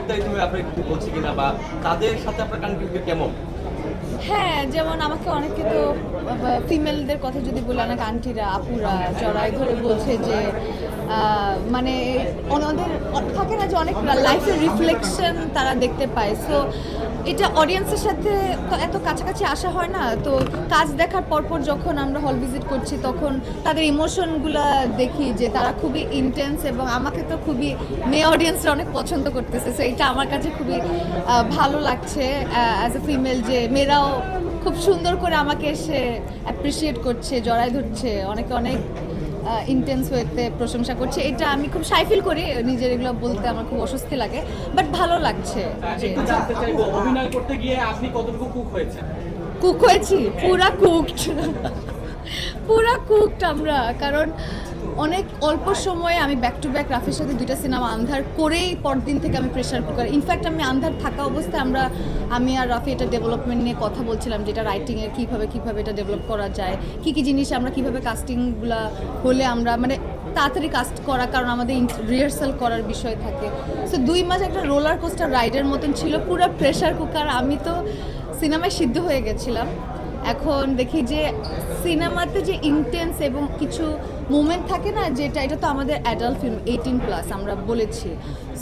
বিস্তারিতভাবে আপনাকে একটু বলছি কিনা বা তাদের সাথে আপনার কানেক্টিভিটি কেমন? হ্যাঁ, যেমন আমাকে অনেকে তো ফিমেলদের কথা যদি বলি, অনেক আন্টিরা আপুরা জড়াই ধরে বলছে যে মানে ওনাদের থাকে না যে অনেক লাইফের রিফ্লেকশন তারা দেখতে পায়। সো এটা অডিয়েন্সের সাথে তো এত কাছাকাছি আসা হয় না, তো কাজ দেখার পরপর যখন আমরা হল ভিজিট করছি তখন তাদের ইমোশনগুলো দেখি যে তারা খুবই ইন্টেন্স, এবং আমাকে তো খুবই মেয়ে অডিয়েন্সরা অনেক পছন্দ করতেছে। সো এটা আমার কাছে খুবই ভালো লাগছে অ্যাজ এ ফিমেল, যে মেয়েরাও খুব সুন্দর করে আমাকে এসে অ্যাপ্রিসিয়েট করছে, জড়াই ধরছে, অনেকে অনেক ইন্টেন্স ওয়েতে প্রশংসা করছে। এটা আমি খুব শাই ফিল করি, নিজের এগুলো বলতে আমার খুব অস্বস্তি লাগে, বাট ভালো লাগছে। একটু জানতে চাইবো, অভিনয় করতে গিয়ে আপনি কতটুকু কুক হয়েছেন? কুক হয়েছি, পুরা কুকড পুরা কুকড আমরা, কারণ অনেক অল্প সময়ে আমি ব্যাক টু ব্যাক রাফির সাথে 2টা সিনেমা আন্ধার করেই পরদিন থেকে আমি প্রেশার কুকার। ইনফ্যাক্ট আমি আন্ধার থাকা অবস্থায় আমি আর রাফি এটা ডেভেলপমেন্ট নিয়ে কথা বলছিলাম, যেটা রাইটিংয়ের কীভাবে এটা ডেভেলপ করা যায়, কী জিনিস আমরা কীভাবে কাস্টিংগুলো হলে আমরা মানে তাড়াতাড়ি কাস্ট করা, কারণ আমাদের রিহার্সাল করার বিষয় থাকে। সো 2 মাস একটা রোলার কোস্টার রাইডের মতন ছিল, পুরো প্রেশার কুকার। আমি তো সিনেমায় সিদ্ধ হয়ে গেছিলাম। এখন দেখি যে সিনেমাতে যে ইন্টেন্স এবং কিছু মোমেন্ট থাকে না, যেটা এটা তো আমাদের অ্যাডাল্ট ফিল্ম 18+ আমরা বলেছি।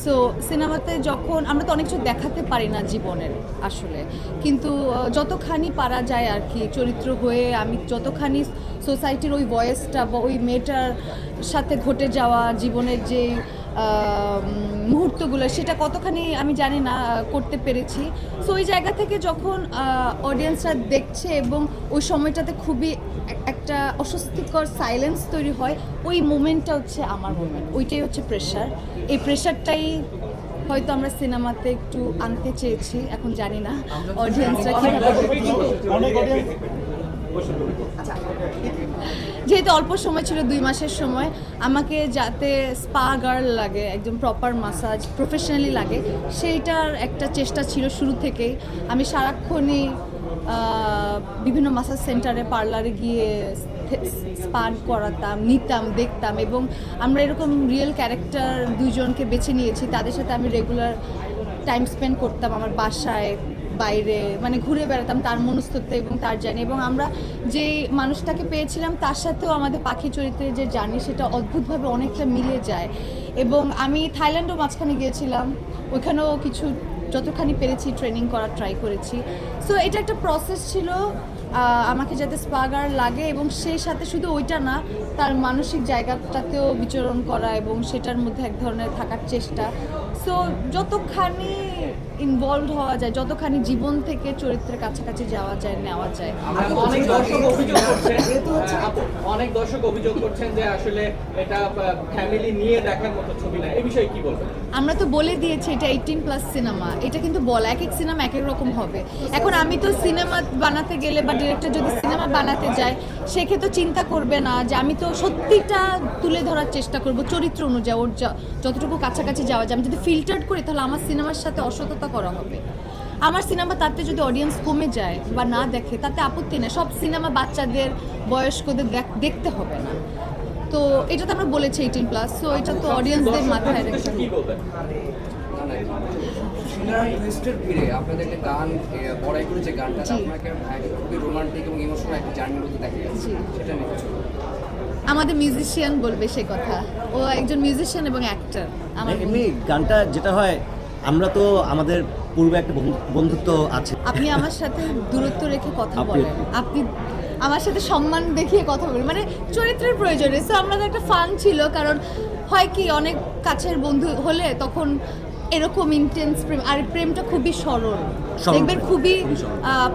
সো সিনেমাতে যখন আমরা তো অনেক কিছু দেখাতে পারি না জীবনের আসলে, কিন্তু যতখানি পারা যায় আর কি চরিত্র হয়ে, আমি যতখানি সোসাইটির ওই ভয়েসটা বা ওই মেয়েটার সাথে ঘটে যাওয়া জীবনের যে মুহূর্তগুলো, সেটা কতখানি আমি জানি না করতে পেরেছি। সো ওই জায়গা থেকে যখন অডিয়েন্সরা দেখছে এবং ওই সময়টাতে খুবই একটা অস্বস্তিকর সাইলেন্স তৈরি হয়, ওই মোমেন্টটা হচ্ছে আমার মোমেন্ট, ওইটাই হচ্ছে প্রেশার। এই প্রেশারটাই হয়তো আমরা সিনেমাতে একটু আনতে চেয়েছি, এখন জানি না অডিয়েন্সরা কীভাবে। যেহেতু অল্প সময় ছিল, 2 মাসের সময়, আমাকে যাতে স্পা গার্ল লাগে, একদম প্রপার মাসাজ প্রফেশনালি লাগে, সেইটার একটা চেষ্টা ছিল শুরু থেকেই। আমি সারাক্ষণই বিভিন্ন মাসাজ সেন্টারে, পার্লারে গিয়ে স্পা করাতাম, নিতাম, দেখতাম, এবং আমরা এরকম রিয়েল ক্যারেক্টার 2 জনকে বেছে নিয়েছি, তাদের সাথে আমি রেগুলার টাইম স্পেন্ড করতাম আমার বাসায়, বাইরে, মানে ঘুরে বেড়াতাম তার মনস্তত্ত্বে এবং তার জার্নি, এবং আমরা যে মানুষটাকে পেয়েছিলাম তার সাথেও আমাদের পাখি চরিত্রের যে জার্নি সেটা অদ্ভুতভাবে অনেকটা মিলে যায়। এবং আমি থাইল্যান্ডও মাঝখানে গিয়েছিলাম, ওইখানেও কিছু যতখানি পেরেছি ট্রেনিং করার ট্রাই করেছি। সো এটা একটা প্রসেস ছিল আমাকে যাতে স্পাগার লাগে, এবং সেই সাথে শুধু ওইটা না, তার মানসিক জায়গাটাতেও বিচরণ করা এবং সেটার মধ্যে এক ধরনের থাকার চেষ্টা। সো যতখানি ইনভলভ হওয়া যায়, যতখানি জীবন থেকে চরিত্রের কাছাকাছি যাওয়া যায়, নেওয়া যায়। অনেক দর্শক অভিযোগ করছেন যে আসলে এটা ফ্যামিলি নিয়ে দেখার মতো ছবি না, এই বিষয়ে কি বলবেন? আমরা তো বলে দিয়েছি এটা 18+ সিনেমা, এটা কিন্তু বলা, এক এক সিনেমা এক এক রকম হবে। এখন আমি তো সিনেমা বানাতে গেলে বা ডিরেক্টর যদি সিনেমা বানাতে যায়, সেক্ষেত্রে চিন্তা করবে না যে আমি তো সত্যিটা তুলে ধরার চেষ্টা করব চরিত্র অনুযায়ী, ওর যতটুকু কাছাকাছি যাওয়া যায়। আমি যদি ফিল্টার্ড করি তাহলে আমার সিনেমার সাথে অসততা করা হবে। আমার সিনেমা তাতে যদি অডিয়েন্স কমে যায় বা না দেখে তাতে আপত্তি নেই, সব সিনেমা বাচ্চাদের বয়স্কদের দেখতে হবে না। তো এটা তো আমরা বলেছি 18+, সো এটা তো অডিয়েন্সদের মাথায় রেখে। টুইস্টের ভিড়ে আপনাদের একটা গান বড়াই করে, যে গানটা আপনাকে খুবই রোমান্টিক এবং ইমোশনাল একটা জার্নির মধ্যে দেখা যাচ্ছে, সেটা নিয়ে কিছু আমাদের মিউজিশিয়ান বলবে সে কথা, ও একজন মিউজিশিয়ান এবং অ্যাক্টর। এমনি গানটা যেটা হয়, আমরা তো আমাদের পূর্বে একটা বন্ধুত্ব আছে, আপনি আমার সাথে দূরত্ব রেখে কথা বলেন, আপনি আমার সাথে সম্মান দেখিয়ে কথা বলেন, মানে চরিত্রের প্রয়োজনে। সো আমাদের একটা ফান ছিল, কারণ হয় কি অনেক কাছের বন্ধু হলে তখন এরকম ইন্টেন্স প্রেম, আর প্রেমটা খুবই সরল, দেখবেন খুবই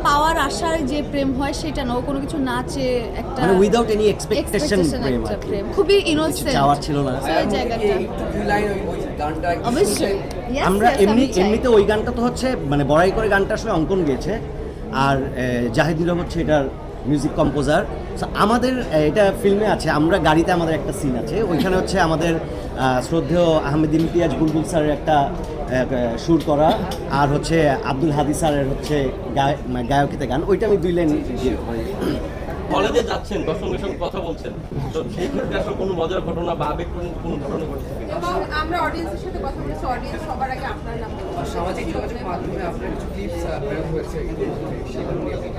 পাওয়ার আশায় যে প্রেম হয় সেটা না, ও কোনো কিছু না চেয়ে একটা মানে উইদাউট এনি এক্সপেকটেশন প্রেম, খুবই ইনোসেন্ট, চাওয়ার ছিল না এই জায়গাটা। অবশ্যই আমরা এমনিতে ওই গানটা তো হচ্ছে মানে বড়াই করে গানটা আসলে অঙ্কন গেয়েছে, আর জাহিদ নীরব হচ্ছে এটার মিউজিক কম্পোজার। আমাদের এটা ফিল্মে আছে, আমরা গাড়িতে আমাদের একটা সিন আছে, ওইখানে হচ্ছে আমাদের শ্রদ্ধেয় আহমেদ ইমতিয়াজ বুলবুল স্যারের একটা সুর করা, আর হচ্ছে আব্দুল হাদি স্যারের হচ্ছে গায়কিতে গান, ওইটা আমি 2 লাইন কলেজে যাচ্ছেন, দর্শকের সঙ্গে কথা বলছেন, তো সেই ক্ষেত্রে আসলে কোনো মজার ঘটনা বা আবেগপূর্ণ কোনো ঘটনা ঘটছে? এবং আমরা অডিয়েন্সের সাথে কথা বলেছি, অডিয়েন্স সবার আগে আপনার নাম বলছে। সামাজিক যোগাযোগ মাধ্যমে আপনার কিছু ক্লিপস বের হয়েছে সেগুলো নিয়ে আপনি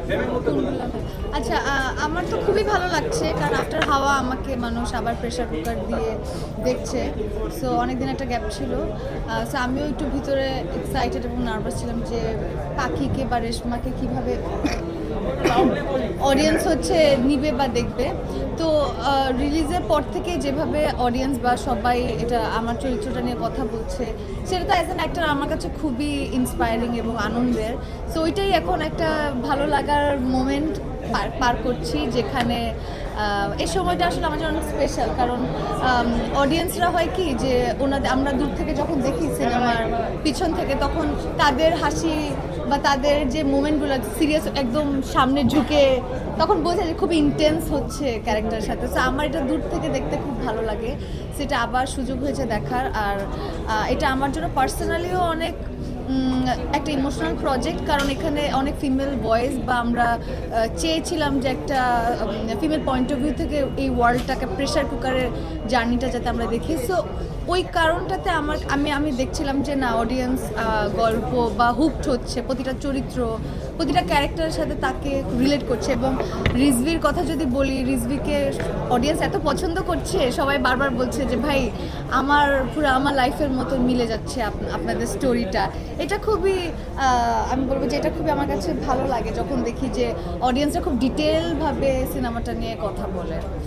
কেমন? আচ্ছা, আমার তো খুবই ভালো লাগছে, কারণ আফটার হাওয়া আমাকে মানুষ আবার প্রেশার কুকার দিয়ে দেখছে। সো অনেকদিন একটা গ্যাপ ছিল। সো আমিও একটু ভিতরে এক্সাইটেড এবং নার্ভাস ছিলাম যে পাখিকে বা রেশমাকে কীভাবে অডিয়েন্স হচ্ছে নিবে বা দেখবে। তো রিলিজের পর থেকে যেভাবে অডিয়েন্স বা সবাই এটা আমার চরিত্রটা নিয়ে কথা বলছে, সেটা তো অ্যাজ অ্যান অ্যাক্টর আমার কাছে খুবই ইন্সপায়ারিং এবং আনন্দের। সো ওইটাই এখন একটা ভালো লাগার মোমেন্ট পার করছি, যেখানে এই সময়টা আসলে আমার জন্য অনেক স্পেশাল। কারণ অডিয়েন্সরা হয় কি যে আমরা দূর থেকে যখন দেখি সিনেমার পিছন থেকে, তখন তাদের হাসি বা তাদের যে মোমেন্টগুলো সিরিয়াস একদম সামনে ঝুঁকে, তখন বোঝা যায় খুব ইন্টেন্স হচ্ছে ক্যারেক্টারের সাথে। সো আমার এটা দূর থেকে দেখতে খুব ভালো লাগে, সেটা আবার সুযোগ হয়েছে দেখার। আর এটা আমার জন্য পার্সোনালিও অনেক একটা ইমোশনাল প্রজেক্ট, কারণ এখানে অনেক ফিমেল ভয়েস বা আমরা চেয়েছিলাম যে একটা ফিমেল পয়েন্ট অফ ভিউ থেকে এই ওয়ার্ল্ডটাকে প্রেশার কুকারের জার্নিটা যাতে আমরা দেখি। সো ওই কারণটাতে আমি দেখছিলাম যে না, অডিয়েন্স গল্প বা হুকড হচ্ছে, প্রতিটা চরিত্র প্রতিটা ক্যারেক্টারের সাথে তাকে রিলেট করছে। এবং রিজভির কথা যদি বলি, রিজভিকে অডিয়েন্স এত পছন্দ করছে, সবাই বারবার বলছে যে ভাই আমার লাইফের মতো মিলে যাচ্ছে আপনাদের স্টোরিটা। এটা খুবই আমি বলবো যে এটা খুবই আমার কাছে ভালো লাগে যখন দেখি যে অডিয়েন্সরা খুব ডিটেলভাবে সিনেমাটা নিয়ে কথা বলে।